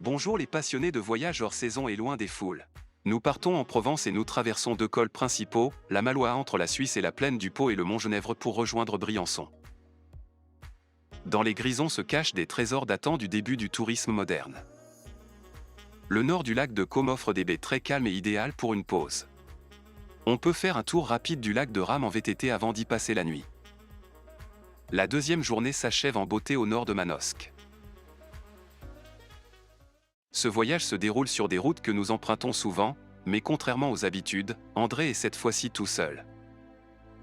Bonjour les passionnés de voyage hors saison et loin des foules. Nous partons en Provence et nous traversons deux cols principaux, la Malois entre la Suisse et la plaine du Pô et le Mont-Genèvre pour rejoindre Briançon. Dans les Grisons se cachent des trésors datant du début du tourisme moderne. Le nord du lac de Caume offre des baies très calmes et idéales pour une pause. On peut faire un tour rapide du lac de Rame en VTT avant d'y passer la nuit. La deuxième journée s'achève en beauté au nord de Manosque. Ce voyage se déroule sur des routes que nous empruntons souvent, mais contrairement aux habitudes, André est cette fois-ci tout seul.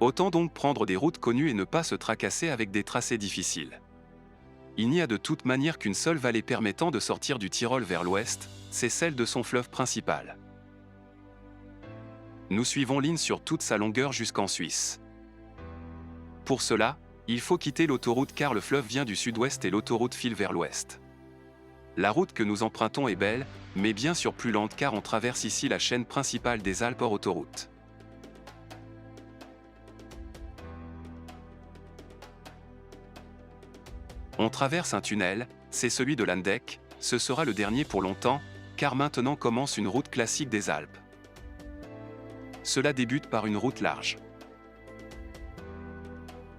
Autant donc prendre des routes connues et ne pas se tracasser avec des tracés difficiles. Il n'y a de toute manière qu'une seule vallée permettant de sortir du Tyrol vers l'ouest, c'est celle de son fleuve principal. Nous suivons l'Inn sur toute sa longueur jusqu'en Suisse. Pour cela, il faut quitter l'autoroute car le fleuve vient du sud-ouest et l'autoroute file vers l'ouest. La route que nous empruntons est belle, mais bien sûr plus lente car on traverse ici la chaîne principale des Alpes hors autoroute. On traverse un tunnel, c'est celui de Landeck, ce sera le dernier pour longtemps, car maintenant commence une route classique des Alpes. Cela débute par une route large.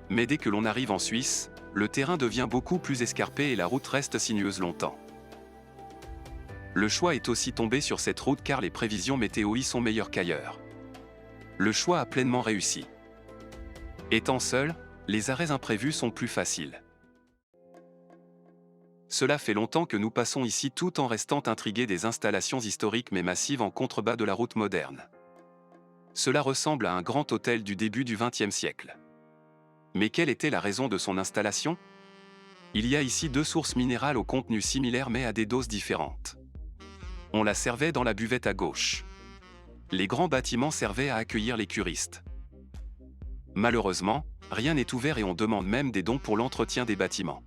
Mais dès que l'on arrive en Suisse, le terrain devient beaucoup plus escarpé et la route reste sinueuse longtemps. Le choix est aussi tombé sur cette route car les prévisions météo y sont meilleures qu'ailleurs. Le choix a pleinement réussi. Étant seul, les arrêts imprévus sont plus faciles. Cela fait longtemps que nous passons ici tout en restant intrigués des installations historiques mais massives en contrebas de la route moderne. Cela ressemble à un grand hôtel du début du XXe siècle. Mais quelle était la raison de son installation? Il y a ici deux sources minérales au contenu similaire mais à des doses différentes. On la servait dans la buvette à gauche. Les grands bâtiments servaient à accueillir les curistes. Malheureusement, rien n'est ouvert et on demande même des dons pour l'entretien des bâtiments.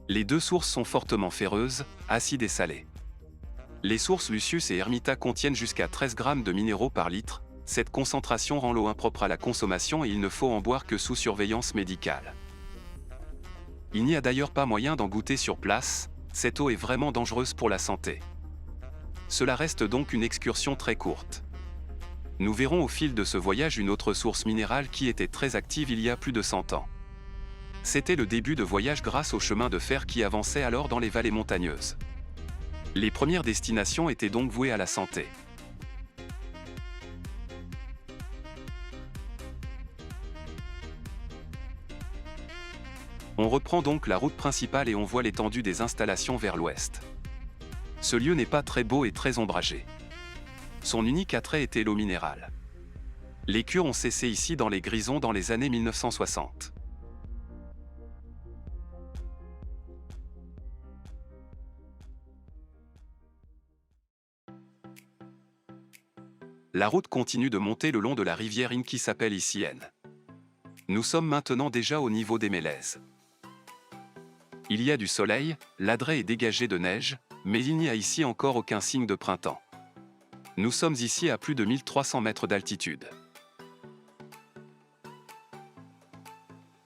Les deux sources sont fortement ferreuses, acides et salées. Les sources Lucius et Ermita contiennent jusqu'à 13 grammes de minéraux par litre. Cette concentration rend l'eau impropre à la consommation et il ne faut en boire que sous surveillance médicale. Il n'y a d'ailleurs pas moyen d'en goûter sur place, cette eau est vraiment dangereuse pour la santé. Cela reste donc une excursion très courte. Nous verrons au fil de ce voyage une autre source minérale qui était très active il y a plus de 100 ans. C'était le début de voyage grâce au chemin de fer qui avançait alors dans les vallées montagneuses. Les premières destinations étaient donc vouées à la santé. On reprend donc la route principale et on voit l'étendue des installations vers l'ouest. Ce lieu n'est pas très beau et très ombragé. Son unique attrait était l'eau minérale. Les cures ont cessé ici dans les Grisons dans les années 1960. La route continue de monter le long de la rivière Inn qui s'appelle ici Aisne. Nous sommes maintenant déjà au niveau des Mélèzes. Il y a du soleil, l'Adret est dégagé de neige, mais il n'y a ici encore aucun signe de printemps. Nous sommes ici à plus de 1300 mètres d'altitude.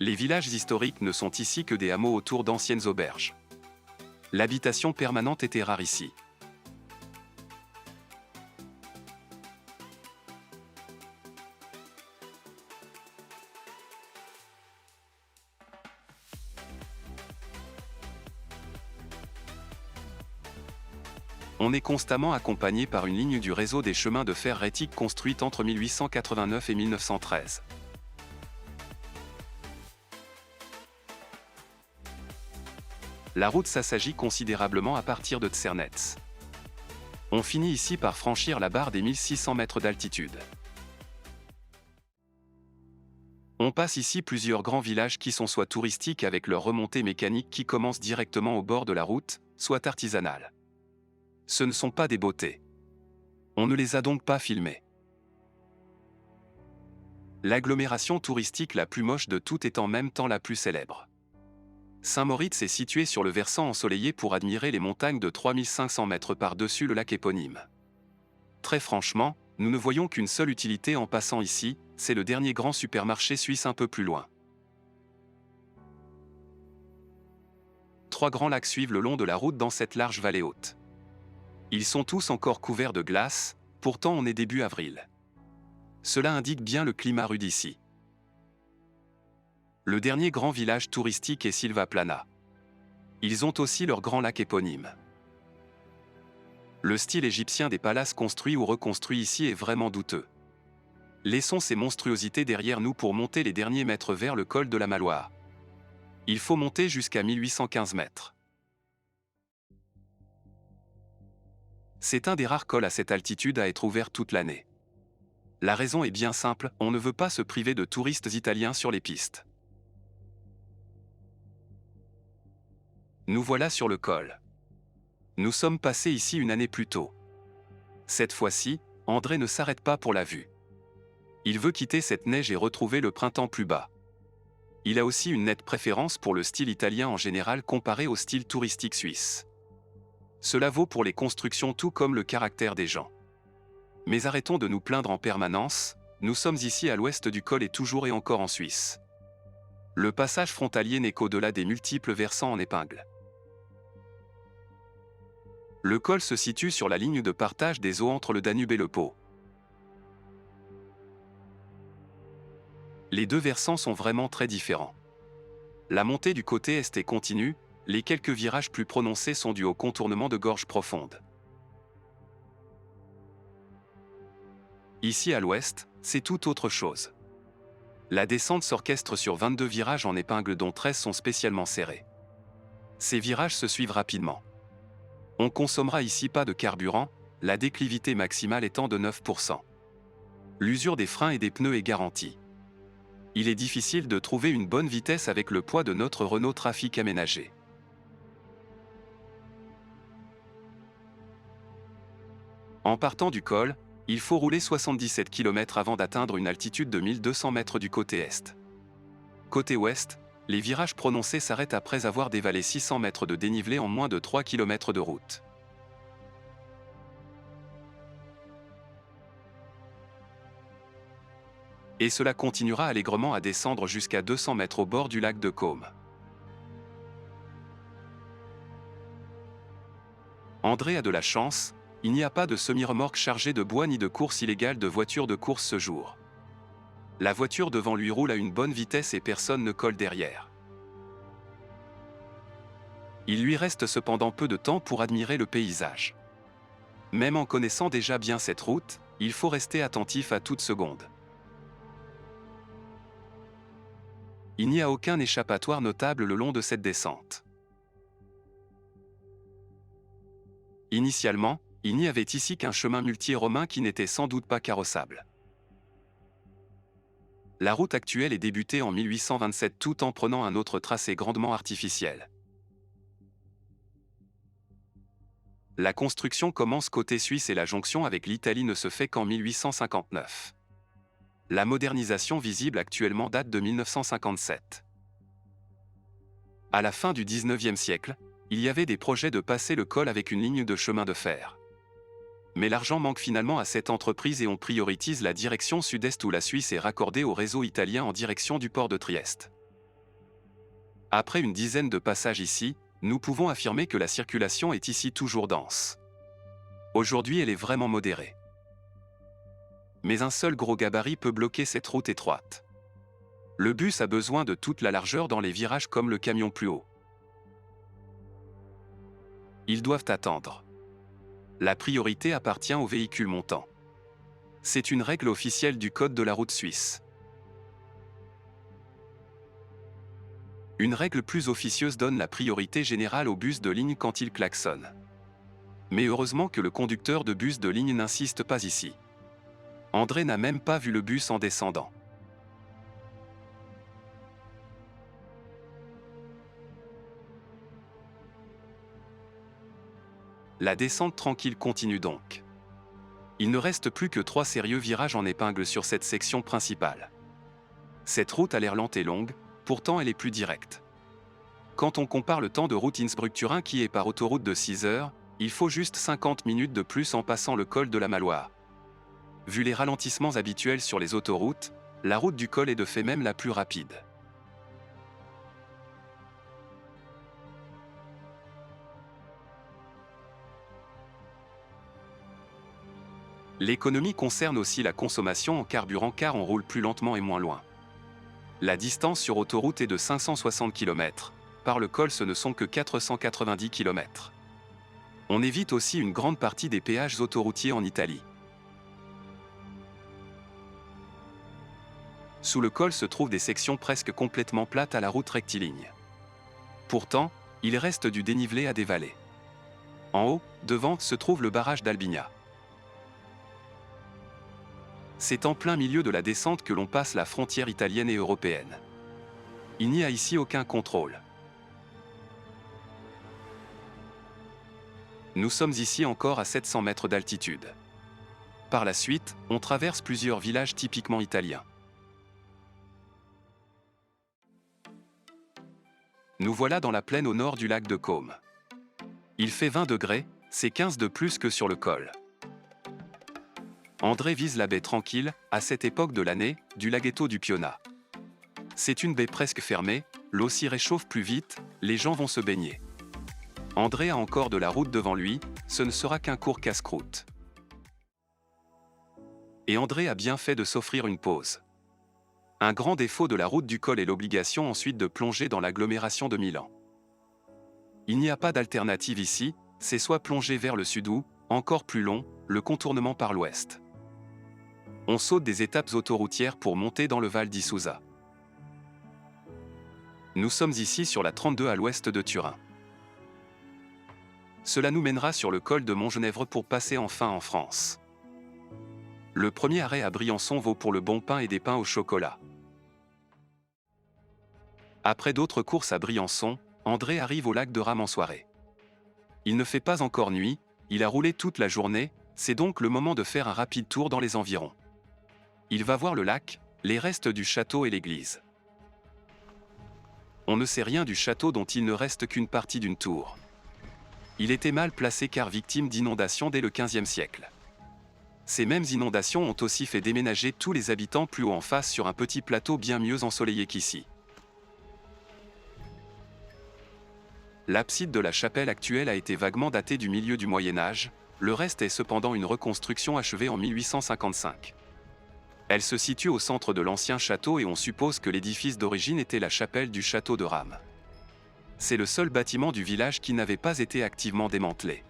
Les villages historiques ne sont ici que des hameaux autour d'anciennes auberges. L'habitation permanente était rare ici. On est constamment accompagné par une ligne du réseau des chemins de fer rétique construite entre 1889 et 1913. La route s'assagit considérablement à partir de Tsernetz. On finit ici par franchir la barre des 1600 mètres d'altitude. On passe ici plusieurs grands villages qui sont soit touristiques avec leur remontée mécanique qui commence directement au bord de la route, soit artisanales. Ce ne sont pas des beautés. On ne les a donc pas filmés. L'agglomération touristique la plus moche de toutes est en même temps la plus célèbre. Saint-Moritz est situé sur le versant ensoleillé pour admirer les montagnes de 3500 mètres par-dessus le lac éponyme. Très franchement, nous ne voyons qu'une seule utilité en passant ici, c'est le dernier grand supermarché suisse un peu plus loin. 3 grands lacs suivent le long de la route dans cette large vallée haute. Ils sont tous encore couverts de glace, pourtant on est début avril. Cela indique bien le climat rude ici. Le dernier grand village touristique est Silvaplana. Ils ont aussi leur grand lac éponyme. Le style égyptien des palaces construits ou reconstruits ici est vraiment douteux. Laissons ces monstruosités derrière nous pour monter les derniers mètres vers le col de la Maloire. Il faut monter jusqu'à 1815 mètres. C'est un des rares cols à cette altitude à être ouvert toute l'année. La raison est bien simple, on ne veut pas se priver de touristes italiens sur les pistes. Nous voilà sur le col. Nous sommes passés ici une année plus tôt. Cette fois-ci, André ne s'arrête pas pour la vue. Il veut quitter cette neige et retrouver le printemps plus bas. Il a aussi une nette préférence pour le style italien en général comparé au style touristique suisse. Cela vaut pour les constructions tout comme le caractère des gens. Mais arrêtons de nous plaindre en permanence, nous sommes ici à l'ouest du col et toujours et encore en Suisse. Le passage frontalier n'est qu'au-delà des multiples versants en épingle. Le col se situe sur la ligne de partage des eaux entre le Danube et le Pô. Les deux versants sont vraiment très différents. La montée du côté est est continue, les quelques virages plus prononcés sont dus au contournement de gorges profondes. Ici à l'ouest, c'est tout autre chose. La descente s'orchestre sur 22 virages en épingle dont 13 sont spécialement serrés. Ces virages se suivent rapidement. On consommera ici pas de carburant, la déclivité maximale étant de 9%. L'usure des freins et des pneus est garantie. Il est difficile de trouver une bonne vitesse avec le poids de notre Renault Trafic aménagé. En partant du col, il faut rouler 77 km avant d'atteindre une altitude de 1200 mètres du côté est. Côté ouest, les virages prononcés s'arrêtent après avoir dévalé 600 mètres de dénivelé en moins de 3 km de route. Et cela continuera allègrement à descendre jusqu'à 200 mètres au bord du lac de Côme. André a de la chance, il n'y a pas de semi-remorque chargée de bois ni de course illégale de voitures de course ce jour. La voiture devant lui roule à une bonne vitesse et personne ne colle derrière. Il lui reste cependant peu de temps pour admirer le paysage. Même en connaissant déjà bien cette route, il faut rester attentif à toute seconde. Il n'y a aucun échappatoire notable le long de cette descente. Initialement, il n'y avait ici qu'un chemin muletier romain qui n'était sans doute pas carrossable. La route actuelle est débutée en 1827 tout en prenant un autre tracé grandement artificiel. La construction commence côté suisse et la jonction avec l'Italie ne se fait qu'en 1859. La modernisation visible actuellement date de 1957. À la fin du XIXe siècle, il y avait des projets de passer le col avec une ligne de chemin de fer. Mais l'argent manque finalement à cette entreprise et on priorise la direction sud-est où la Suisse est raccordée au réseau italien en direction du port de Trieste. Après une dizaine de passages ici, nous pouvons affirmer que la circulation est ici toujours dense. Aujourd'hui elle est vraiment modérée. Mais un seul gros gabarit peut bloquer cette route étroite. Le bus a besoin de toute la largeur dans les virages comme le camion plus haut. Ils doivent attendre. La priorité appartient aux véhicules montants. C'est une règle officielle du code de la route suisse. Une règle plus officieuse donne la priorité générale aux bus de ligne quand ils klaxonnent. Mais heureusement que le conducteur de bus de ligne n'insiste pas ici. André n'a même pas vu le bus en descendant. La descente tranquille continue donc. Il ne reste plus que 3 sérieux virages en épingle sur cette section principale. Cette route a l'air lente et longue, pourtant elle est plus directe. Quand on compare le temps de route Innsbruck-Turin qui est par autoroute de 6 heures, il faut juste 50 minutes de plus en passant le col de la Maloire. Vu les ralentissements habituels sur les autoroutes, la route du col est de fait même la plus rapide. L'économie concerne aussi la consommation en carburant car on roule plus lentement et moins loin. La distance sur autoroute est de 560 km. Par le col, ce ne sont que 490 km. On évite aussi une grande partie des péages autoroutiers en Italie. Sous le col se trouvent des sections presque complètement plates à la route rectiligne. Pourtant, il reste du dénivelé à des vallées. En haut, devant, se trouve le barrage d'Albigna. C'est en plein milieu de la descente que l'on passe la frontière italienne et européenne. Il n'y a ici aucun contrôle. Nous sommes ici encore à 700 mètres d'altitude. Par la suite, on traverse plusieurs villages typiquement italiens. Nous voilà dans la plaine au nord du lac de Côme. Il fait 20 degrés, c'est 15 de plus que sur le col. André vise la baie tranquille, à cette époque de l'année, du laghetto du Piona. C'est une baie presque fermée, l'eau s'y réchauffe plus vite, les gens vont se baigner. André a encore de la route devant lui, ce ne sera qu'un court casse-croûte. Et André a bien fait de s'offrir une pause. Un grand défaut de la route du col est l'obligation ensuite de plonger dans l'agglomération de Milan. Il n'y a pas d'alternative ici, c'est soit plonger vers le sud ou, encore plus long, le contournement par l'ouest. On saute des étapes autoroutières pour monter dans le Val di Susa. Nous sommes ici sur la 32 à l'ouest de Turin. Cela nous mènera sur le col de Montgenèvre pour passer enfin en France. Le premier arrêt à Briançon vaut pour le bon pain et des pains au chocolat. Après d'autres courses à Briançon, André arrive au lac de Rame en soirée. Il ne fait pas encore nuit, il a roulé toute la journée, c'est donc le moment de faire un rapide tour dans les environs. Il va voir le lac, les restes du château et l'église. On ne sait rien du château dont il ne reste qu'une partie d'une tour. Il était mal placé car victime d'inondations dès le XVe siècle. Ces mêmes inondations ont aussi fait déménager tous les habitants plus haut en face sur un petit plateau bien mieux ensoleillé qu'ici. L'abside de la chapelle actuelle a été vaguement datée du milieu du Moyen Âge, le reste est cependant une reconstruction achevée en 1855. Elle se situe au centre de l'ancien château et on suppose que l'édifice d'origine était la chapelle du château de Rame. C'est le seul bâtiment du village qui n'avait pas été activement démantelé.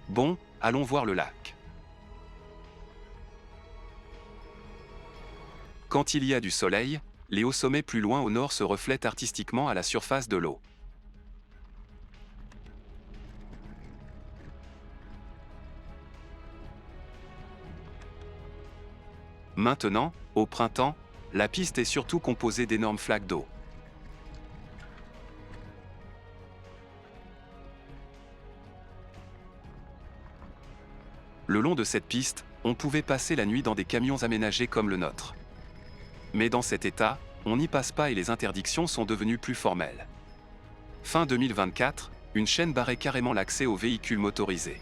Bon, allons voir le lac. Quand il y a du soleil, les hauts sommets plus loin au nord se reflètent artistiquement à la surface de l'eau. Maintenant, au printemps, la piste est surtout composée d'énormes flaques d'eau. Le long de cette piste, on pouvait passer la nuit dans des camions aménagés comme le nôtre. Mais dans cet état, on n'y passe pas et les interdictions sont devenues plus formelles. Fin 2024, une chaîne barrait carrément l'accès aux véhicules motorisés.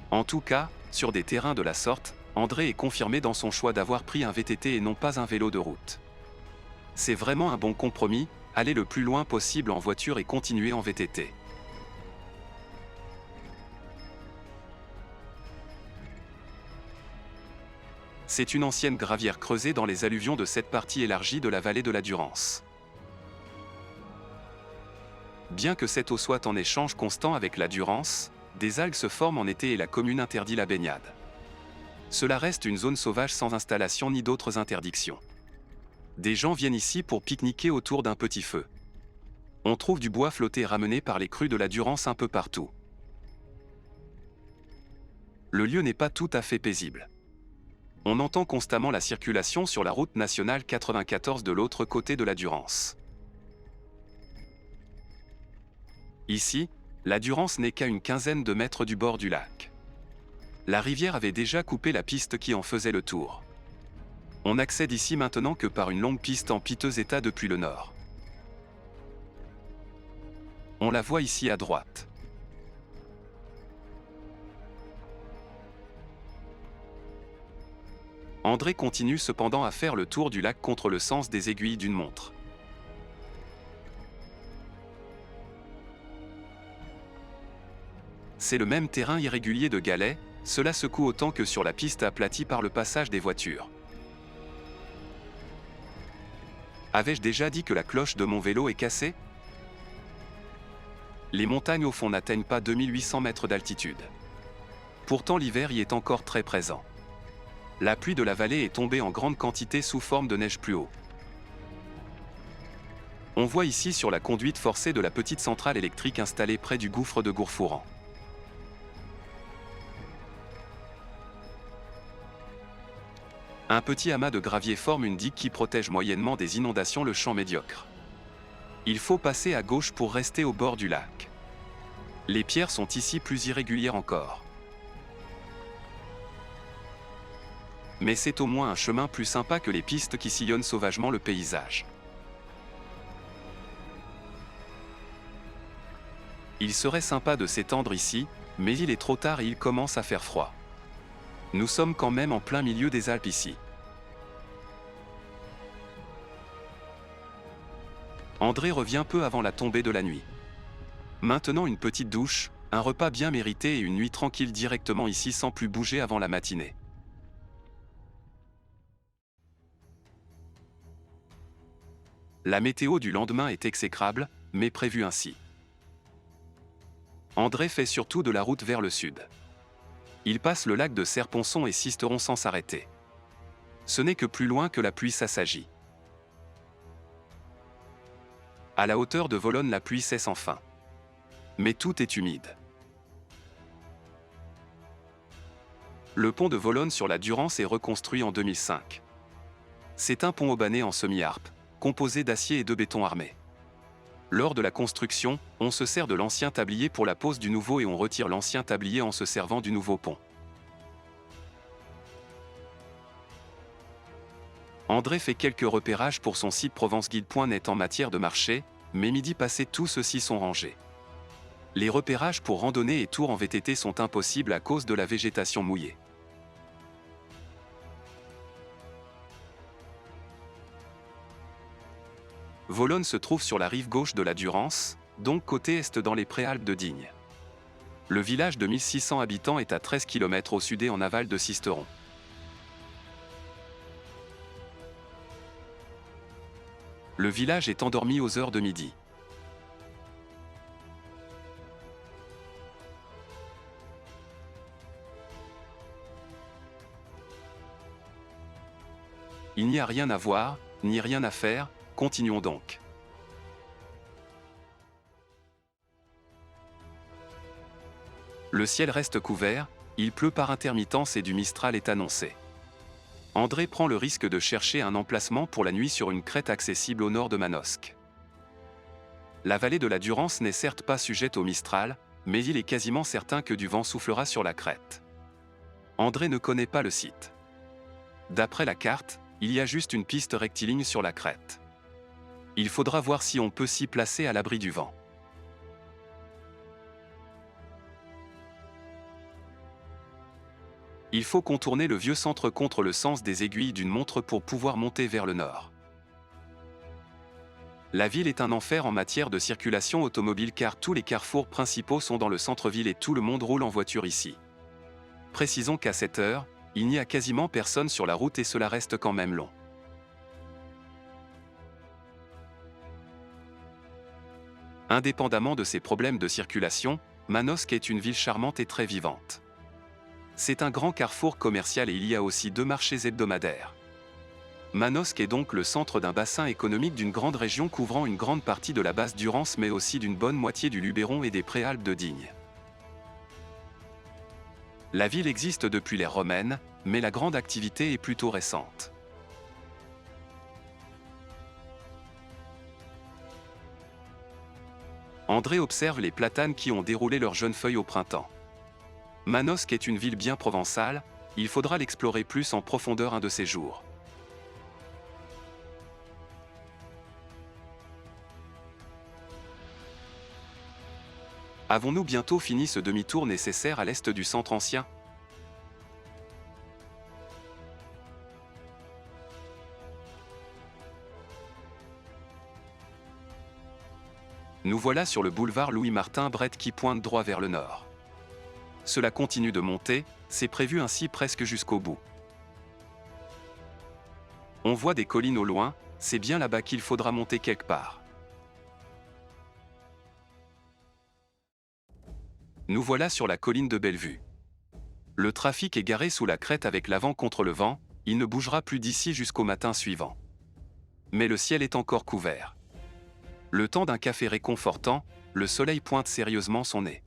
En tout cas, sur des terrains de la sorte, André est confirmé dans son choix d'avoir pris un VTT et non pas un vélo de route. C'est vraiment un bon compromis, aller le plus loin possible en voiture et continuer en VTT. C'est une ancienne gravière creusée dans les alluvions de cette partie élargie de la vallée de la Durance. Bien que cette eau soit en échange constant avec la Durance, des algues se forment en été et la commune interdit la baignade. Cela reste une zone sauvage sans installation ni d'autres interdictions. Des gens viennent ici pour pique-niquer autour d'un petit feu. On trouve du bois flotté ramené par les crues de la Durance un peu partout. Le lieu n'est pas tout à fait paisible. On entend constamment la circulation sur la route nationale 94 de l'autre côté de la Durance. Ici, la Durance n'est qu'à une quinzaine de mètres du bord du lac. La rivière avait déjà coupé la piste qui en faisait le tour. On n'accède ici maintenant que par une longue piste en piteux état depuis le nord. On la voit ici à droite. André continue cependant à faire le tour du lac contre le sens des aiguilles d'une montre. C'est le même terrain irrégulier de galets, cela secoue autant que sur la piste aplatie par le passage des voitures. Avais-je déjà dit que la cloche de mon vélo est cassée? Les montagnes au fond n'atteignent pas 2800 mètres d'altitude. Pourtant l'hiver y est encore très présent. La pluie de la vallée est tombée en grande quantité sous forme de neige plus haut. On voit ici sur la conduite forcée de la petite centrale électrique installée près du gouffre de Gourfouran. Un petit amas de gravier forme une digue qui protège moyennement des inondations le champ médiocre. Il faut passer à gauche pour rester au bord du lac. Les pierres sont ici plus irrégulières encore. Mais c'est au moins un chemin plus sympa que les pistes qui sillonnent sauvagement le paysage. Il serait sympa de s'étendre ici, mais il est trop tard et il commence à faire froid. Nous sommes quand même en plein milieu des Alpes ici. André revient peu avant la tombée de la nuit. Maintenant une petite douche, un repas bien mérité et une nuit tranquille directement ici sans plus bouger avant la matinée. La météo du lendemain est exécrable, mais prévue ainsi. André fait surtout de la route vers le sud. Il passe le lac de Serponçon et Sisteron sans s'arrêter. Ce n'est que plus loin que la pluie s'assagit. À la hauteur de Volonne, la pluie cesse enfin. Mais tout est humide. Le pont de Volonne sur la Durance est reconstruit en 2005. C'est un pont haubané en semi-harpe, composé d'acier et de béton armé. Lors de la construction, on se sert de l'ancien tablier pour la pose du nouveau et on retire l'ancien tablier en se servant du nouveau pont. André fait quelques repérages pour son site provenceguide.net en matière de marché, mais midi passé tout ceux-ci sont rangés. Les repérages pour randonnée et tours en VTT sont impossibles à cause de la végétation mouillée. Volonne se trouve sur la rive gauche de la Durance, donc côté est dans les Préalpes de Digne. Le village de 1600 habitants est à 13 km au sud et en aval de Sisteron. Le village est endormi aux heures de midi. Il n'y a rien à voir, ni rien à faire, continuons donc. Le ciel reste couvert, il pleut par intermittence et du Mistral est annoncé. André prend le risque de chercher un emplacement pour la nuit sur une crête accessible au nord de Manosque. La vallée de la Durance n'est certes pas sujette au Mistral, mais il est quasiment certain que du vent soufflera sur la crête. André ne connaît pas le site. D'après la carte, il y a juste une piste rectiligne sur la crête. Il faudra voir si on peut s'y placer à l'abri du vent. Il faut contourner le vieux centre contre le sens des aiguilles d'une montre pour pouvoir monter vers le nord. La ville est un enfer en matière de circulation automobile car tous les carrefours principaux sont dans le centre-ville et tout le monde roule en voiture ici. Précisons qu'à cette heure, il n'y a quasiment personne sur la route et cela reste quand même long. Indépendamment de ces problèmes de circulation, Manosque est une ville charmante et très vivante. C'est un grand carrefour commercial et il y a aussi 2 marchés hebdomadaires. Manosque est donc le centre d'un bassin économique d'une grande région couvrant une grande partie de la basse Durance mais aussi d'une bonne moitié du Luberon et des Préalpes de Digne. La ville existe depuis l'ère romaine, mais la grande activité est plutôt récente. André observe les platanes qui ont déroulé leurs jeunes feuilles au printemps. Manosque est une ville bien provençale, il faudra l'explorer plus en profondeur un de ces jours. Avons-nous bientôt fini ce demi-tour nécessaire à l'est du centre ancien? Nous voilà sur le boulevard Louis-Martin Brett qui pointe droit vers le nord. cela continue de monter, c'est prévu ainsi presque jusqu'au bout. On voit des collines au loin, c'est bien là-bas qu'il faudra monter quelque part. Nous voilà sur la colline de Bellevue. Le trafic est garé sous la crête avec l'avant contre le vent, il ne bougera plus d'ici jusqu'au matin suivant. Mais le ciel est encore couvert. Le temps d'un café réconfortant, le soleil pointe sérieusement son nez.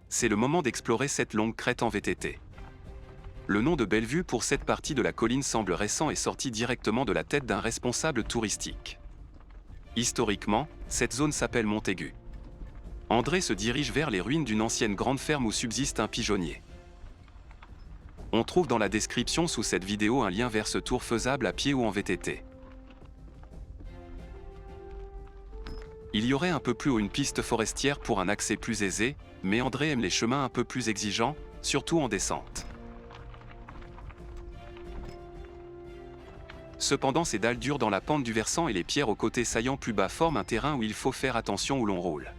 C'est le moment d'explorer cette longue crête en VTT. Le nom de Bellevue pour cette partie de la colline semble récent et sorti directement de la tête d'un responsable touristique. Historiquement, cette zone s'appelle Montaigu. André se dirige vers les ruines d'une ancienne grande ferme où subsiste un pigeonnier. On trouve dans la description sous cette vidéo un lien vers ce tour faisable à pied ou en VTT. Il y aurait un peu plus haut une piste forestière pour un accès plus aisé, mais André aime les chemins un peu plus exigeants, surtout en descente. Cependant, ces dalles dures dans la pente du versant et les pierres aux côtés saillants plus bas forment un terrain où il faut faire attention où l'on roule.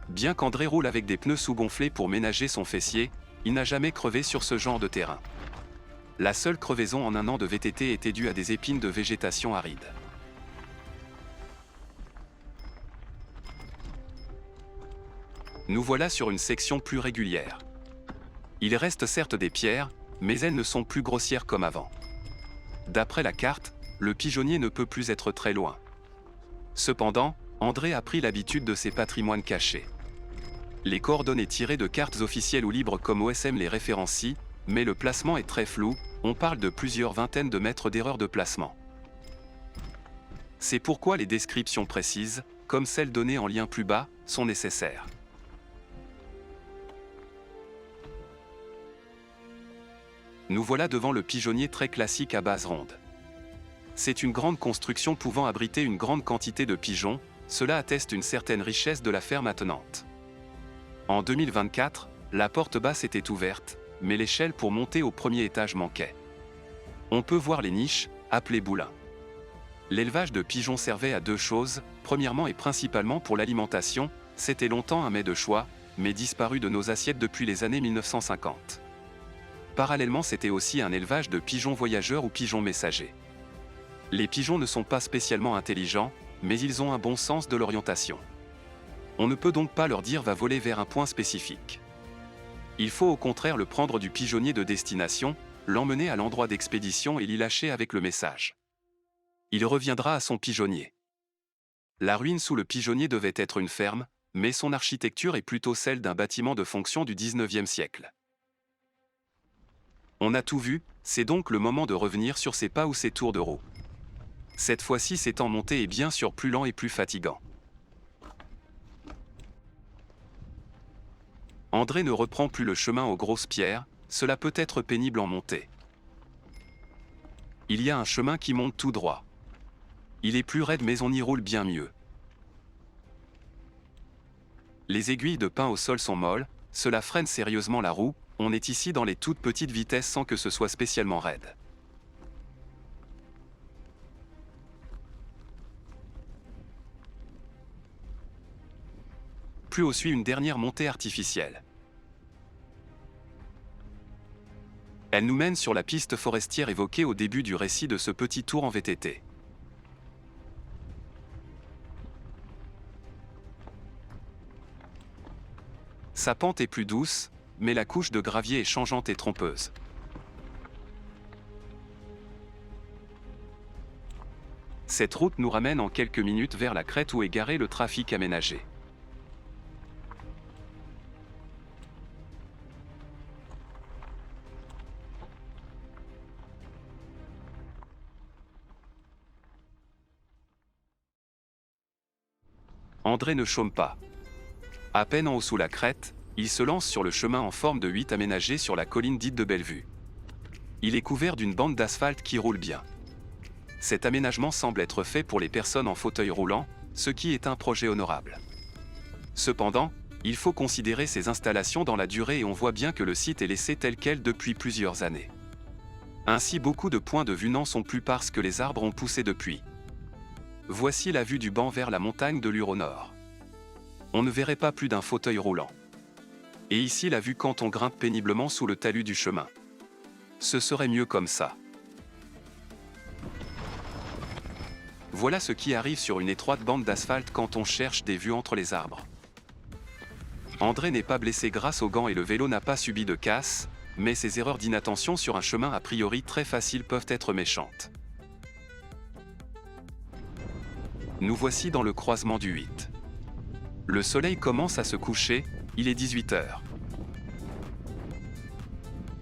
Bien qu'André roule avec des pneus sous-gonflés pour ménager son fessier, il n'a jamais crevé sur ce genre de terrain. La seule crevaison en un an de VTT était due à des épines de végétation aride. Nous voilà sur une section plus régulière. Il reste certes des pierres, mais elles ne sont plus grossières comme avant. D'après la carte, le pigeonnier ne peut plus être très loin. Cependant, André a pris l'habitude de ces patrimoines cachés. Les coordonnées tirées de cartes officielles ou libres comme OSM les référencient, mais le placement est très flou, on parle de plusieurs vingtaines de mètres d'erreur de placement. C'est pourquoi les descriptions précises, comme celles données en lien plus bas, sont nécessaires. Nous voilà devant le pigeonnier très classique à base ronde. C'est une grande construction pouvant abriter une grande quantité de pigeons, cela atteste une certaine richesse de la ferme attenante. En 2024, la porte basse était ouverte, mais l'échelle pour monter au premier étage manquait. On peut voir les niches, appelées boulins. L'élevage de pigeons servait à deux choses, premièrement et principalement pour l'alimentation, c'était longtemps un mets de choix, mais disparu de nos assiettes depuis les années 1950. Parallèlement, c'était aussi un élevage de pigeons voyageurs ou pigeons messagers. Les pigeons ne sont pas spécialement intelligents, mais ils ont un bon sens de l'orientation. On ne peut donc pas leur dire va voler vers un point spécifique. Il faut au contraire le prendre du pigeonnier de destination, l'emmener à l'endroit d'expédition et l'y lâcher avec le message. Il reviendra à son pigeonnier. La ruine sous le pigeonnier devait être une ferme, mais son architecture est plutôt celle d'un bâtiment de fonction du XIXe siècle. On a tout vu, c'est donc le moment de revenir sur ses pas ou ses tours de roue. Cette fois-ci, c'est en montée et bien sûr plus lent et plus fatigant. André ne reprend plus le chemin aux grosses pierres, cela peut être pénible en montée. Il y a un chemin qui monte tout droit. Il est plus raide mais on y roule bien mieux. Les aiguilles de pin au sol sont molles, cela freine sérieusement la roue, on est ici dans les toutes petites vitesses sans que ce soit spécialement raide. Plus haut suit une dernière montée artificielle. Elle nous mène sur la piste forestière évoquée au début du récit de ce petit tour en VTT. Sa pente est plus douce, mais la couche de gravier est changeante et trompeuse. Cette route nous ramène en quelques minutes vers la crête où est garé le trafic aménagé. André ne chôme pas. À peine en haut sous la crête, il se lance sur le chemin en forme de 8 aménagé sur la colline dite de Bellevue. Il est couvert d'une bande d'asphalte qui roule bien. Cet aménagement semble être fait pour les personnes en fauteuil roulant, ce qui est un projet honorable. Cependant, il faut considérer ces installations dans la durée et on voit bien que le site est laissé tel quel depuis plusieurs années. Ainsi, beaucoup de points de vue n'en sont plus parce que les arbres ont poussé depuis. Voici la vue du banc vers la montagne de Lure au nord. on ne verrait pas plus d'un fauteuil roulant. Et ici la vue quand on grimpe péniblement sous le talus du chemin. Ce serait mieux comme ça. Voilà ce qui arrive sur une étroite bande d'asphalte quand on cherche des vues entre les arbres. André n'est pas blessé grâce aux gants et le vélo n'a pas subi de casse, mais ces erreurs d'inattention sur un chemin a priori très facile peuvent être méchantes. Nous voici dans le croisement du 8. Le soleil commence à se coucher, il est 18 h.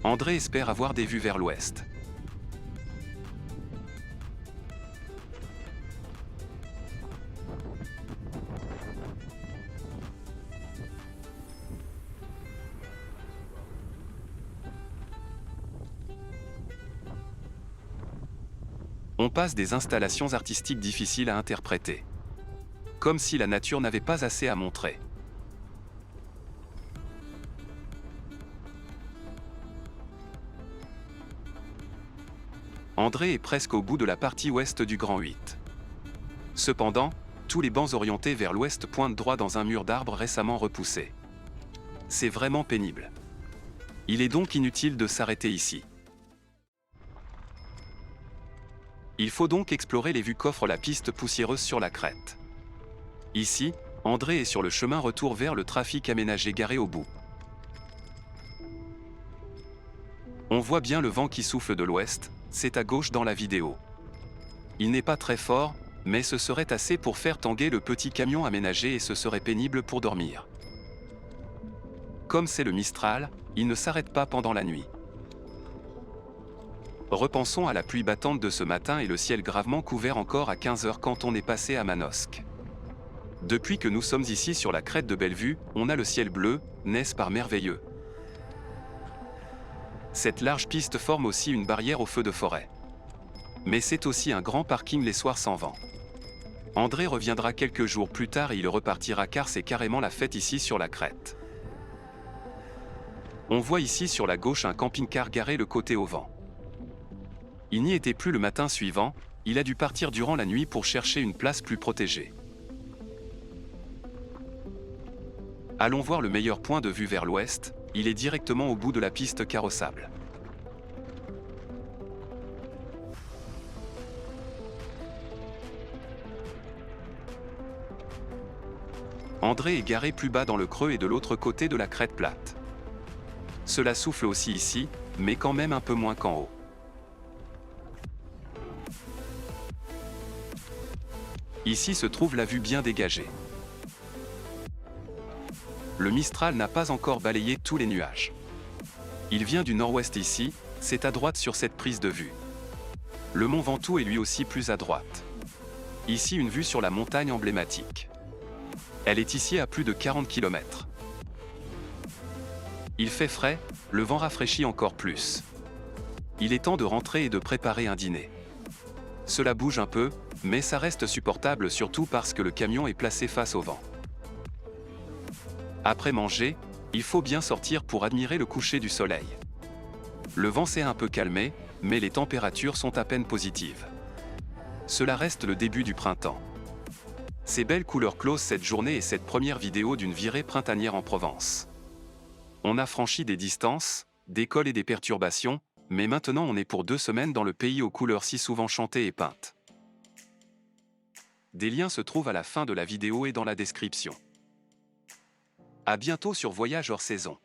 André espère avoir des vues vers l'ouest. On passe des installations artistiques difficiles à interpréter. Comme si la nature n'avait pas assez à montrer. André est presque au bout de la partie ouest du Grand 8. Cependant, tous les bancs orientés vers l'ouest pointent droit dans un mur d'arbres récemment repoussé. C'est vraiment pénible. Il est donc inutile de s'arrêter ici. Il faut donc explorer les vues qu'offre la piste poussiéreuse sur la crête. Ici, André est sur le chemin retour vers le trafic aménagé garé au bout. On voit bien le vent qui souffle de l'ouest, c'est à gauche dans la vidéo. Il n'est pas très fort, mais ce serait assez pour faire tanguer le petit camion aménagé et ce serait pénible pour dormir. Comme c'est le Mistral, il ne s'arrête pas pendant la nuit. Repensons à la pluie battante de ce matin et le ciel gravement couvert encore à 15 h quand on est passé à Manosque. Depuis que nous sommes ici sur la crête de Bellevue, on a le ciel bleu, n'est-ce pas merveilleux? Cette large piste forme aussi une barrière aux feux de forêt. Mais c'est aussi un grand parking les soirs sans vent. André reviendra quelques jours plus tard et il repartira car c'est carrément la fête ici sur la crête. On voit ici sur la gauche un camping-car garé le côté au vent. Il n'y était plus le matin suivant, il a dû partir durant la nuit pour chercher une place plus protégée. Allons voir le meilleur point de vue vers l'ouest, il est directement au bout de la piste carrossable. André est garé plus bas dans le creux et de l'autre côté de la crête plate. Cela souffle aussi ici, mais quand même un peu moins qu'en haut. Ici se trouve la vue bien dégagée. Le Mistral n'a pas encore balayé tous les nuages. Il vient du nord-ouest ici, c'est à droite sur cette prise de vue. Le mont Ventoux est lui aussi plus à droite. Ici une vue sur la montagne emblématique. Elle est ici à plus de 40 km. Il fait frais, le vent rafraîchit encore plus. Il est temps de rentrer et de préparer un dîner. Cela bouge un peu, mais ça reste supportable surtout parce que le camion est placé face au vent. Après manger, il faut bien sortir pour admirer le coucher du soleil. Le vent s'est un peu calmé, mais les températures sont à peine positives. Cela reste le début du printemps. Ces belles couleurs closent cette journée et cette première vidéo d'une virée printanière en Provence. On a franchi des distances, des cols et des perturbations, mais maintenant on est pour 2 semaines dans le pays aux couleurs si souvent chantées et peintes. Des liens se trouvent à la fin de la vidéo et dans la description. À bientôt sur Voyage hors saison.